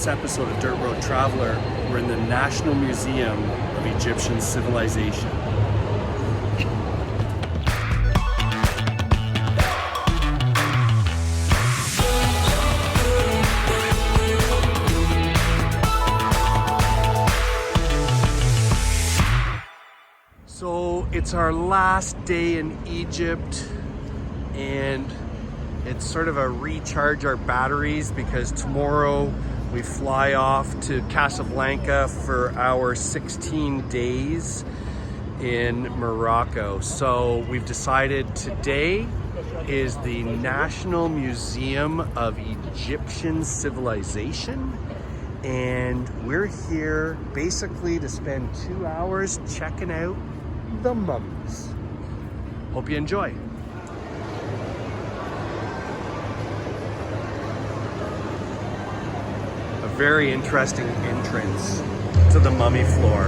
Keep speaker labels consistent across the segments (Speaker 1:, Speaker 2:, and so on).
Speaker 1: this episode of Dirt Road Traveler, we're in the National Museum of Egyptian Civilization. So it's our last day in Egypt, and it's sort of a recharge our batteries because tomorrow we fly off to Casablanca for our 16 days in Morocco. So we've decided today is the National Museum of Egyptian Civilization, and we're here basically to spend 2 hours checking out the mummies. Hope you enjoy. A very interesting entrance to the mummy floor.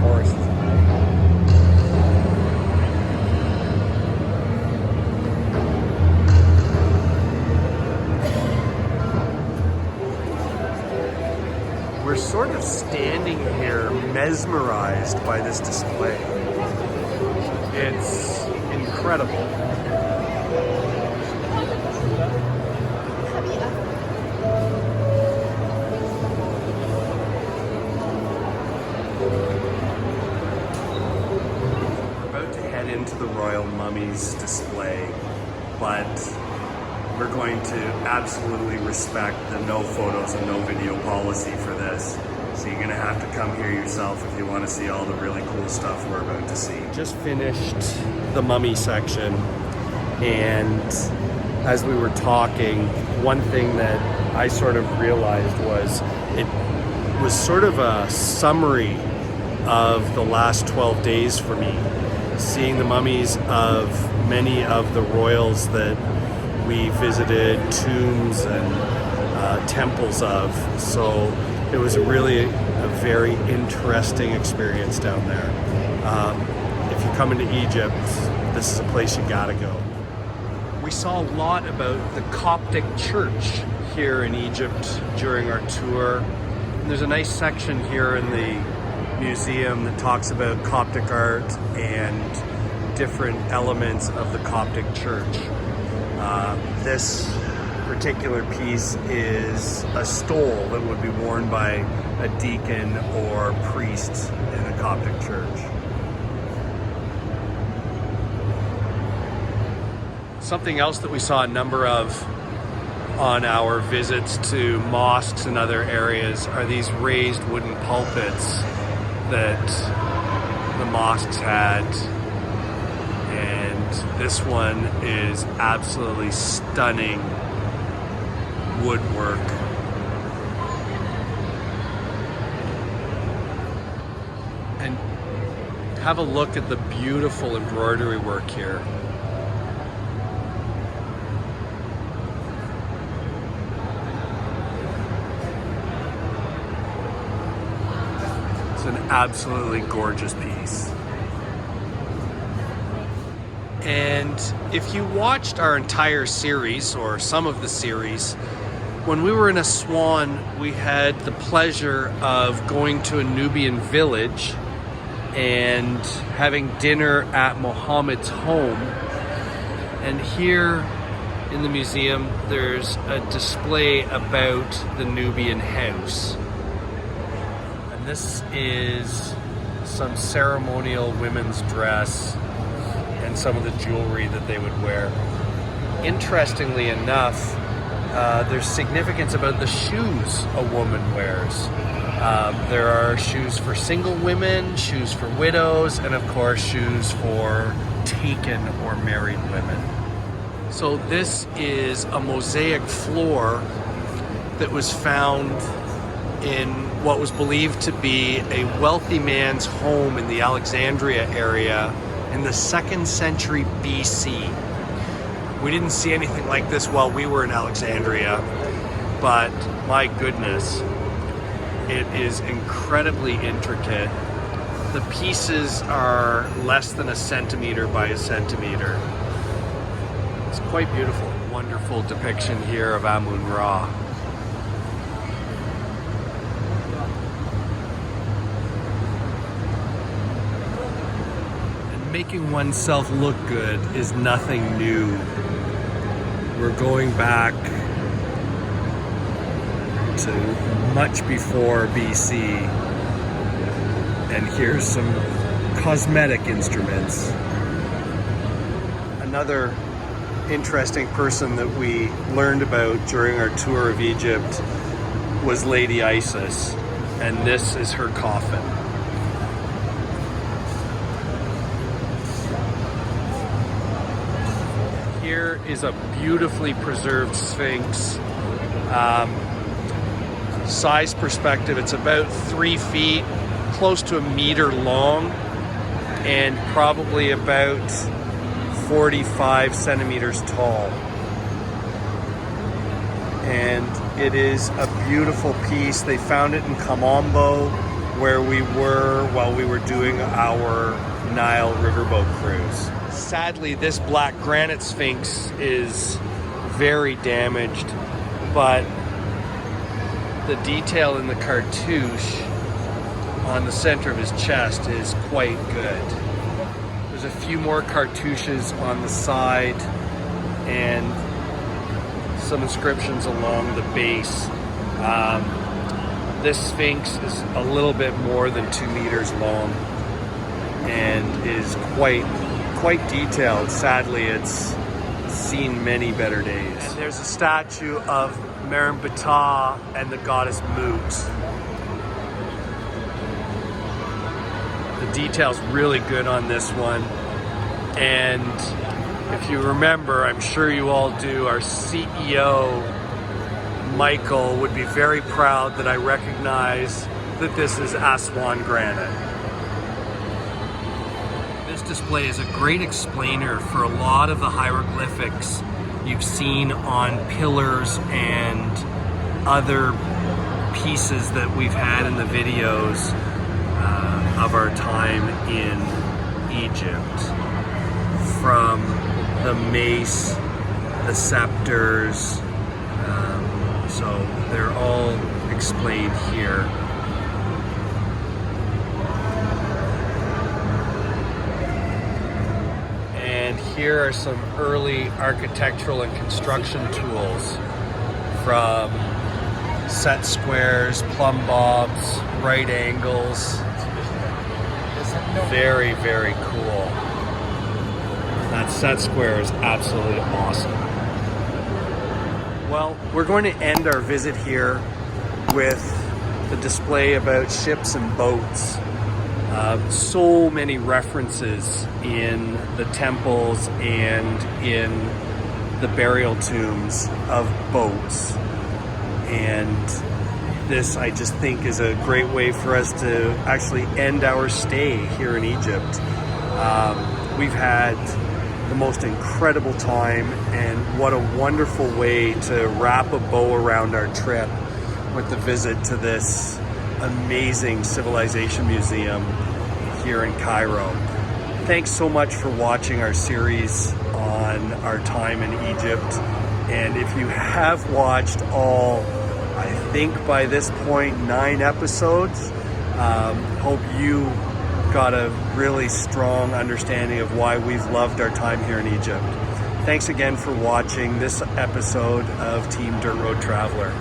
Speaker 1: Horse. We're sort of standing here mesmerized by this display. It's incredible. We're about to head into the Royal Mummies display, but we're going to absolutely respect the no photos and no video policy for this. So you're gonna have to come here yourself if you want to see all the really cool stuff we're about to see. Just finished the mummy section, and as we were talking, one thing that I sort of realized was it was sort of a summary of the last 12 days for me, seeing the mummies of many of the royals that we visited tombs and temples of. So it was really a very interesting experience down there. If you come into Egypt, this is a place you gotta go. We saw a lot about the Coptic church here in Egypt during our tour. And there's a nice section here in the museum that talks about Coptic art and different elements of the Coptic church. This particular piece is a stole that would be worn by a deacon or priest in a Coptic church. Something else that we saw a number of on our visits to mosques and other areas are these raised wooden pulpits that the mosques had. This one is absolutely stunning woodwork. And have a look at the beautiful embroidery work here. It's an absolutely gorgeous piece. And if you watched our entire series, or some of the series, when we were in Aswan, we had the pleasure of going to a Nubian village and having dinner at Muhammad's home. And here in the museum, there's a display about the Nubian house. And this is some ceremonial women's dress and some of the jewelry that they would wear. Interestingly enough, there's significance about the shoes a woman wears. There are shoes for single women, shoes for widows, and of course shoes for taken or married women. So this is a mosaic floor that was found in what was believed to be a wealthy man's home in the Alexandria area in the 2nd century BC. We didn't see anything like this while we were in Alexandria, but my goodness, it is incredibly intricate. The pieces are less than a centimeter by a centimeter, quite beautiful. Wonderful depiction here of Amun-Ra. And making oneself look good is nothing new. We're going back to much before BC. And here's some cosmetic instruments. Another interesting person that we learned about during our tour of Egypt was Lady Isis, and this is her coffin. Here is a beautifully preserved Sphinx. Size perspective, it's about 3 feet, close to 1 meter long, and probably about 45 centimeters tall. And it is a beautiful piece. They found it in Kamambo, where we were while we were doing our Nile riverboat cruise. Sadly, this black granite Sphinx is very damaged, but the detail in the cartouche on the center of his chest is quite good. There's a few more cartouches on the side and some inscriptions along the base. This Sphinx is a little bit more than 2 meters long and is quite detailed. Sadly, it's seen many better days. And there's a statue of Merenptah and the goddess Mut. The detail's really good on this one. And if you remember, I'm sure you all do, our CEO, Michael, would be very proud that I recognize that this is Aswan granite. This display is a great explainer for a lot of the hieroglyphics you've seen on pillars and other pieces that we've had in the videos of our time in Egypt. From the mace, the scepters, so they're all explained here. And here are some early architectural and construction tools, from set squares, plumb bobs, right angles. Very, very cool. That set square is absolutely awesome. Well, we're going to end our visit here with the display about ships and boats. So many references in the temples and in the burial tombs of boats. And this, I just think, is a great way for us to actually end our stay here in Egypt. We've had the most incredible time, and what a wonderful way to wrap a bow around our trip with the visit to this amazing civilization museum here in Cairo. Thanks so much for watching our series on our time in Egypt. And if you have watched all, I think by this point, 9 episodes, hope you got a really strong understanding of why we've loved our time here in Egypt. Thanks again for watching this episode of Team Dirt Road Traveler.